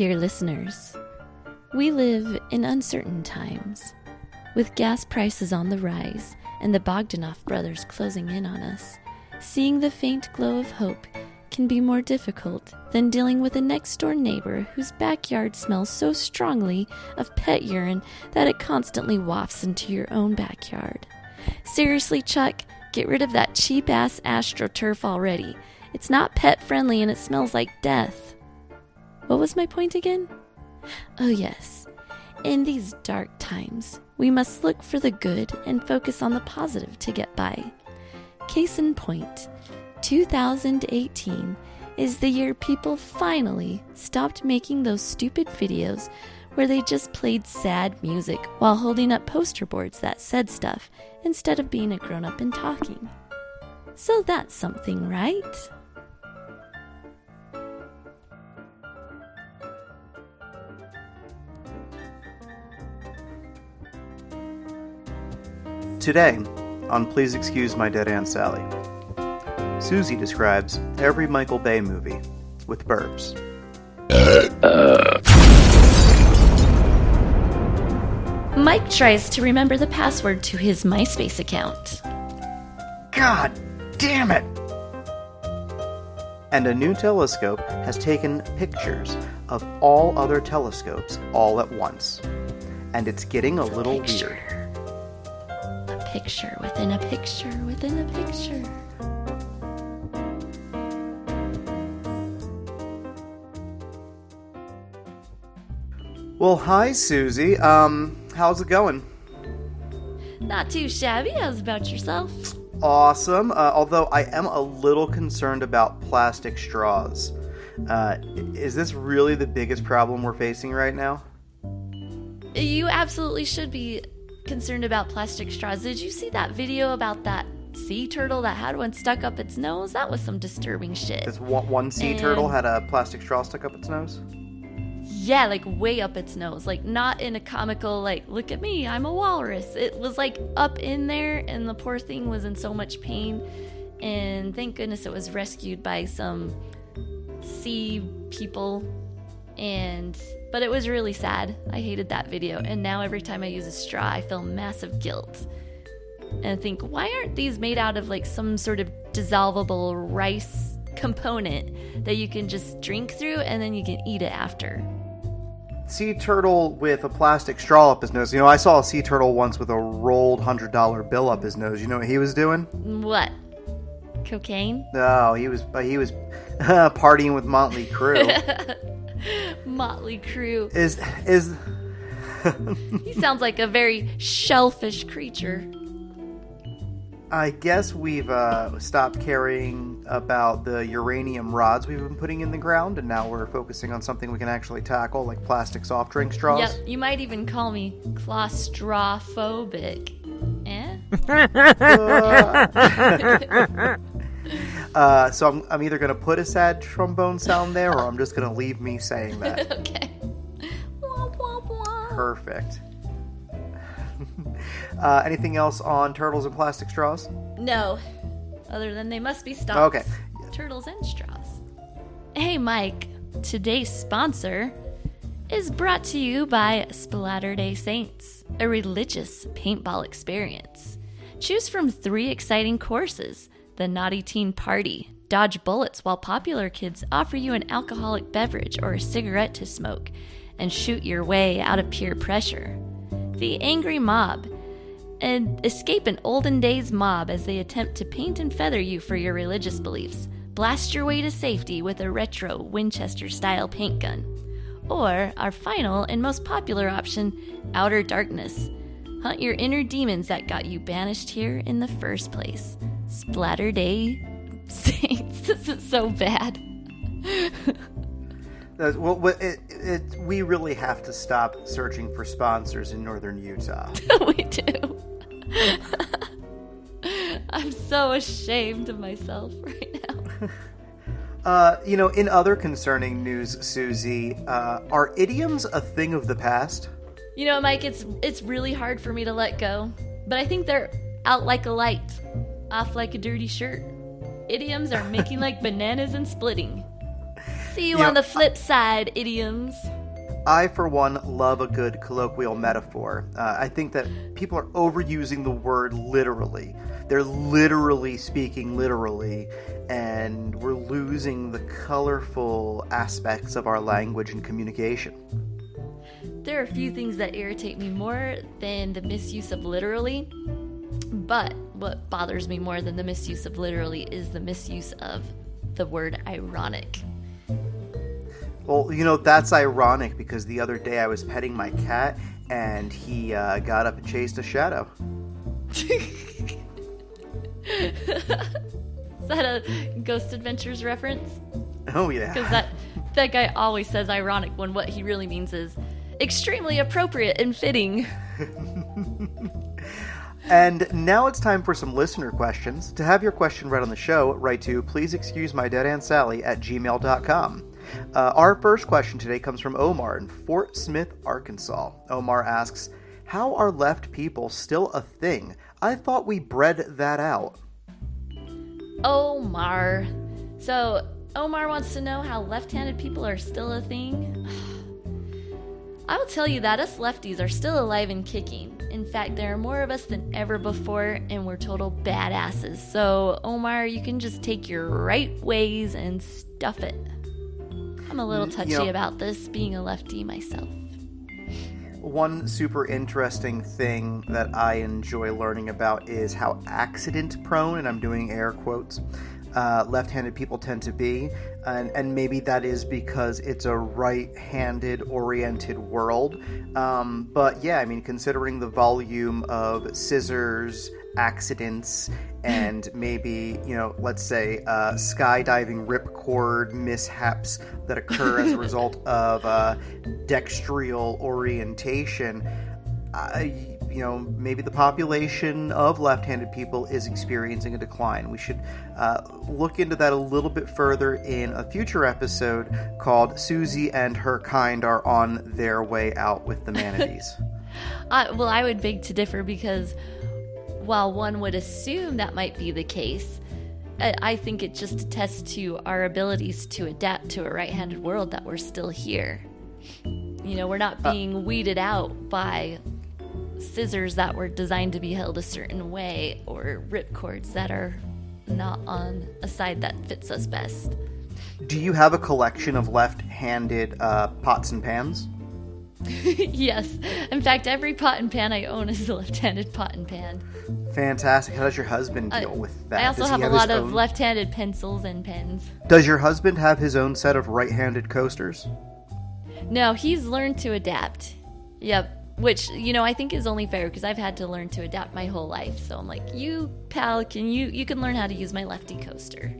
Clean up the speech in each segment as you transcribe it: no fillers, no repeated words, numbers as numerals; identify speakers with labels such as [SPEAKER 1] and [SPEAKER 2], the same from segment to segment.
[SPEAKER 1] Dear listeners, we live in uncertain times. With gas prices on the rise and the Bogdanov brothers closing in on us, seeing the faint glow of hope can be more difficult than dealing with a next-door neighbor whose backyard smells so strongly of pet urine that it constantly wafts into your own backyard. Seriously, Chuck, get rid of that cheap-ass AstroTurf already. It's not pet-friendly and it smells like death. What was my point again? Oh yes, in these dark times, we must look for the good and focus on the positive to get by. Case in point, 2018 is the year people finally stopped making those stupid videos where they just played sad music while holding up poster boards that said stuff instead of being a grown-up and talking. So that's something, right?
[SPEAKER 2] Today, on Please Excuse My Dead Aunt Sally, Susie describes every Michael Bay movie with burps.
[SPEAKER 1] Mike tries to remember the password to his MySpace account.
[SPEAKER 2] God damn it! And a new telescope has taken pictures of all other telescopes all at once. And it's getting a little weird.
[SPEAKER 1] A picture within a picture within a picture.
[SPEAKER 2] Well, hi, Susie. How's it going?
[SPEAKER 1] Not too shabby. How's about yourself?
[SPEAKER 2] Awesome. Although I am a little concerned about plastic straws. Is this really the biggest problem we're facing right now?
[SPEAKER 1] You absolutely should be concerned about plastic straws. Did you see that video about that sea turtle that had one stuck up its nose? That was some disturbing shit.
[SPEAKER 2] This one sea turtle had a plastic straw stuck up its nose?
[SPEAKER 1] Yeah, like way up its nose. Like not in a comical, like, look at me, I'm a walrus. It was like up in there and the poor thing was in so much pain. And thank goodness it was rescued by some sea people. But it was really sad. I hated that video. And now every time I use a straw, I feel massive guilt. And I think, why aren't these made out of like some sort of dissolvable rice component that you can just drink through and then you can eat it after?
[SPEAKER 2] Sea turtle with a plastic straw up his nose. You know, I saw a sea turtle once with a rolled $100 bill up his nose. You know what he was doing?
[SPEAKER 1] What? Cocaine?
[SPEAKER 2] No, he was partying with Motley Crue.
[SPEAKER 1] Motley Crue.
[SPEAKER 2] Is
[SPEAKER 1] He sounds like a very shellfish creature.
[SPEAKER 2] I guess we've stopped caring about the uranium rods we've been putting in the ground, and now we're focusing on something we can actually tackle, like plastic soft drink straws.
[SPEAKER 1] Yep, you might even call me claustrophobic. Eh?
[SPEAKER 2] So I'm either going to put a sad trombone sound there, or I'm just going to leave me saying that.
[SPEAKER 1] Okay. Wah, wah, wah.
[SPEAKER 2] Perfect. Anything else on turtles and plastic straws?
[SPEAKER 1] No. Other than they must be stopped.
[SPEAKER 2] Okay.
[SPEAKER 1] Turtles and straws. Hey, Mike. Today's sponsor is brought to you by Splatter-Day Saints, a religious paintball experience. Choose from 3 exciting courses: the Naughty Teen Party, dodge bullets while popular kids offer you an alcoholic beverage or a cigarette to smoke, and shoot your way out of peer pressure. The Angry Mob, and escape an olden days mob as they attempt to paint and feather you for your religious beliefs. Blast your way to safety with a retro Winchester-style paint gun. Or our final and most popular option, Outer Darkness. Hunt your inner demons that got you banished here in the first place. Splatter-Day Saints. This is so bad.
[SPEAKER 2] We really have to stop searching for sponsors in northern Utah.
[SPEAKER 1] We do. I'm so ashamed of myself right now.
[SPEAKER 2] In other concerning news, Susie, are idioms a thing of the past?
[SPEAKER 1] You know, Mike, it's really hard for me to let go. But I think they're out like a light, off like a dirty shirt. Idioms are making like bananas and splitting. See you on the flip side, idioms.
[SPEAKER 2] I, for one, love a good colloquial metaphor. I think that people are overusing the word literally. They're literally speaking literally, and we're losing the colorful aspects of our language and communication.
[SPEAKER 1] There are a few things that irritate me more than the misuse of literally, but what bothers me more than the misuse of literally is the misuse of the word ironic.
[SPEAKER 2] Well, that's ironic because the other day I was petting my cat and he got up and chased a shadow.
[SPEAKER 1] Is that a Ghost Adventures reference?
[SPEAKER 2] Oh, yeah.
[SPEAKER 1] Because that guy always says ironic when what he really means is extremely appropriate and fitting.
[SPEAKER 2] And now it's time for some listener questions. To have your question read on the show, write to pleaseexcusemydeadauntSally@gmail.com. Our first question today comes from Omar in Fort Smith, Arkansas. Omar asks, how are left people still a thing? I thought we bred that out.
[SPEAKER 1] Omar. So, Omar wants to know how left-handed people are still a thing? I will tell you that us lefties are still alive and kicking. In fact, there are more of us than ever before, and we're total badasses. So, Omar, you can just take your right ways and stuff it. I'm a little touchy about this, being a lefty myself.
[SPEAKER 2] One super interesting thing that I enjoy learning about is how accident-prone, and I'm doing air quotes, left-handed people tend to be. And maybe that is because it's a right-handed oriented world. But yeah, I mean, considering the volume of scissors, accidents, and maybe, let's say skydiving ripcord mishaps that occur as a result of dextrial orientation, maybe the population of left-handed people is experiencing a decline. We should look into that a little bit further in a future episode called Susie and Her Kind Are on Their Way Out with the Manatees.
[SPEAKER 1] Well, I would beg to differ because while one would assume that might be the case, I think it just attests to our abilities to adapt to a right-handed world that we're still here. We're not being weeded out by scissors that were designed to be held a certain way or ripcords that are not on a side that fits us best.
[SPEAKER 2] Do you have a collection of left-handed pots and pans?
[SPEAKER 1] Yes. In fact, every pot and pan I own is a left-handed pot and pan.
[SPEAKER 2] Fantastic. How does your husband deal with that?
[SPEAKER 1] I also have a lot of left-handed pencils and pens.
[SPEAKER 2] Does your husband have his own set of right-handed coasters?
[SPEAKER 1] No, he's learned to adapt. Yep. Which, I think is only fair because I've had to learn to adapt my whole life. So I'm like, you, pal, you can learn how to use my lefty coaster.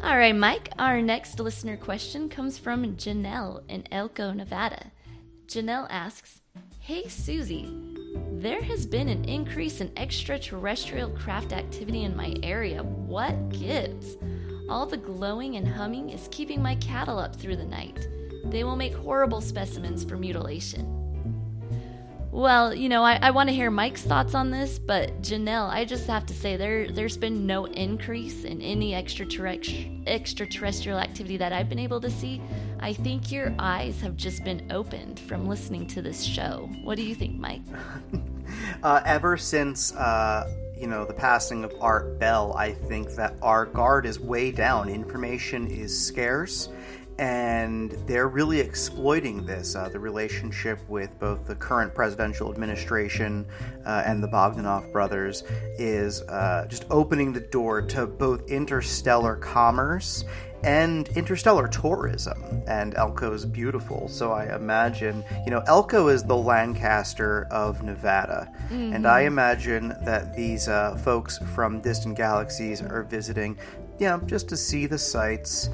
[SPEAKER 1] All right, Mike, our next listener question comes from Janelle in Elko, Nevada. Janelle asks, hey, Susie, there has been an increase in extraterrestrial craft activity in my area. What gives? All the glowing and humming is keeping my cattle up through the night. They will make horrible specimens for mutilation. Well, I want to hear Mike's thoughts on this, but Janelle, I just have to say there's been no increase in any extraterrestrial activity that I've been able to see. I think your eyes have just been opened from listening to this show. What do you think, Mike?
[SPEAKER 2] Ever since the passing of Art Bell, I think that our guard is way down. Information is scarce. And they're really exploiting this. The relationship with both the current presidential administration and the Bogdanov brothers is just opening the door to both interstellar commerce and interstellar tourism. And Elko's beautiful, so I imagine, Elko is the Lancaster of Nevada. Mm-hmm. And I imagine that these folks from distant galaxies are visiting, just to see the sights.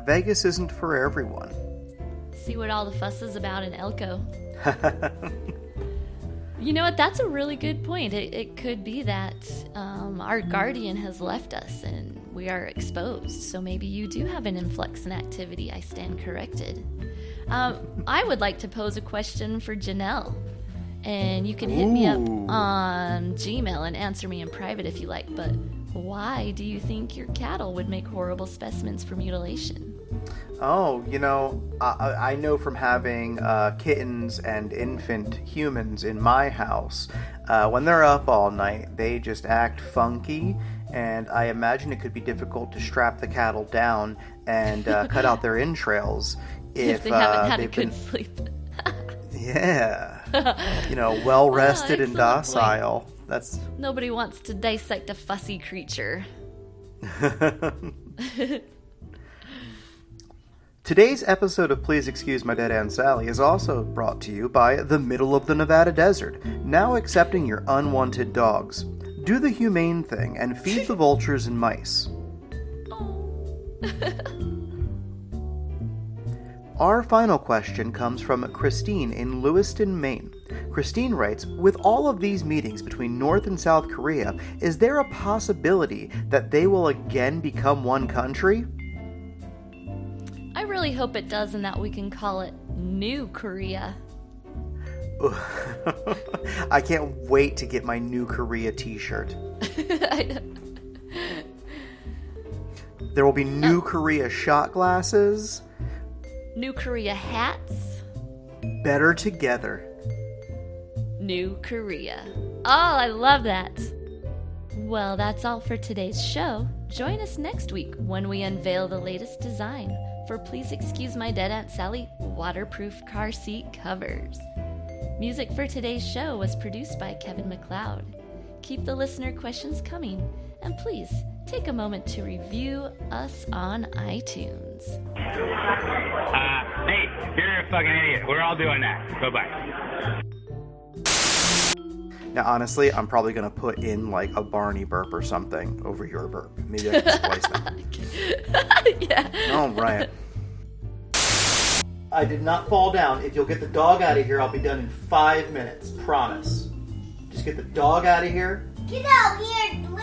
[SPEAKER 2] Vegas isn't for everyone.
[SPEAKER 1] See what all the fuss is about in Elko. You know what? That's a really good point. It could be that our guardian has left us and we are exposed. So maybe you do have an influx in activity. I stand corrected. I would like to pose a question for Janelle. And you can hit me up on Gmail and answer me in private if you like. But Why do you think your cattle would make horrible specimens for mutilation?
[SPEAKER 2] Oh, I know from having kittens and infant humans in my house, when they're up all night, they just act funky, and I imagine it could be difficult to strap the cattle down and cut out their entrails
[SPEAKER 1] if they haven't had a good sleep.
[SPEAKER 2] Yeah. Well rested and docile.
[SPEAKER 1] Point. Nobody wants to dissect a fussy creature.
[SPEAKER 2] Today's episode of Please Excuse My Dead Aunt Sally is also brought to you by the Middle of the Nevada Desert, now accepting your unwanted dogs. Do the humane thing and feed the vultures and mice. Our final question comes from Christine in Lewiston, Maine. Christine writes, with all of these meetings between North and South Korea, is there a possibility that they will again become one country?
[SPEAKER 1] I really hope it does and that we can call it New Korea.
[SPEAKER 2] I can't wait to get my New Korea t-shirt. There will be New Korea shot glasses.
[SPEAKER 1] New Korea hats.
[SPEAKER 2] Better together.
[SPEAKER 1] New Korea. Oh, I love that. Well, that's all for today's show. Join us next week when we unveil the latest design for Please Excuse My Dead Aunt Sally waterproof car seat covers. Music for today's show was produced by Kevin MacLeod. Keep the listener questions coming, and please take a moment to review us on iTunes.
[SPEAKER 3] Hey, you're a fucking idiot. We're all doing that. Bye-bye.
[SPEAKER 2] Now, honestly, I'm probably going to put in, like, a Barney burp or something over your burp. Maybe I can splice that.
[SPEAKER 1] Yeah.
[SPEAKER 2] All right. I did not fall down. If you'll get the dog out of here, I'll be done in 5 minutes. Promise. Just get the dog out of here.
[SPEAKER 4] Get out here, Blue.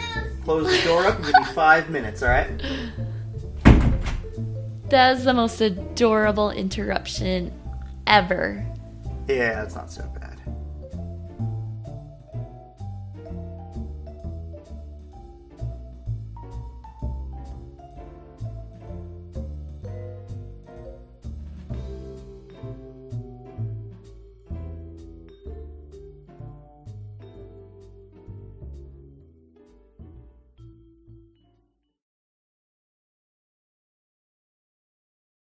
[SPEAKER 2] Close the door up and give me 5 minutes, all right?
[SPEAKER 1] That was the most adorable interruption ever.
[SPEAKER 2] Yeah, it's not so bad.